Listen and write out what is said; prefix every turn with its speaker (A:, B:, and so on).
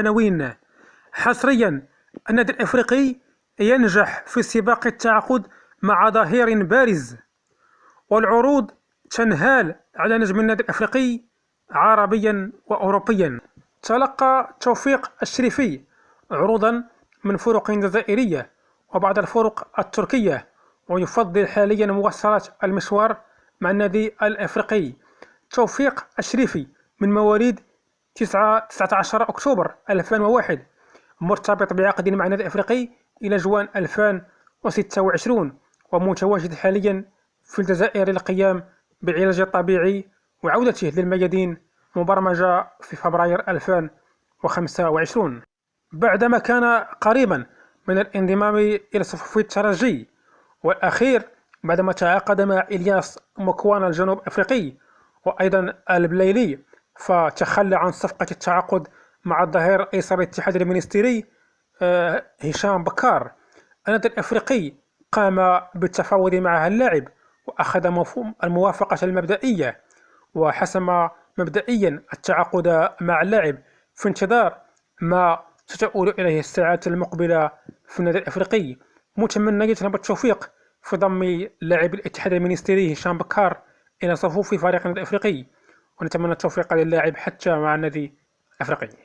A: عناوين. حصريا، النادي الأفريقي ينجح في سباق التعاقد مع ظهير بارز، والعروض تنهال على نجم النادي الأفريقي عربيا وأوروبيا. تلقى توفيق الشريفي عروضا من فرق جزائرية وبعض الفرق التركية، ويفضل حاليا مواصلة المشوار مع النادي الأفريقي. توفيق الشريفي من مواليد 19 أكتوبر 2001، مرتبط بعقد مع النادي الأفريقي إلى جوان 2026، ومتواجد حاليا في الجزائر للقيام بعلاجه الطبيعي وعودته للميادين مبرمجة في فبراير 2025، بعدما كان قريبا من الانضمام إلى صفوف الترجي. والأخير بعدما تعاقد مع إلياس مكوانا الجنوب أفريقي وأيضا البليلي، فتخلى عن صفقة التعاقد مع الظهير أيسر الاتحاد المنستيري هشام بكار. النادي الأفريقي قام بالتفاوض مع اللاعب وأخذ الموافقة المبدئية، وحسم مبدئيا التعاقد مع اللاعب في انتظار ما ستؤول إليه الساعات المقبلة في النادي الأفريقي، متمنيا له بالتوفيق في ضم لاعب الاتحاد المنستيري هشام بكار إلى صفوف فريق النادي الأفريقي، ونتمنى التوفيق للاعب حتى مع النادي الأفريقي.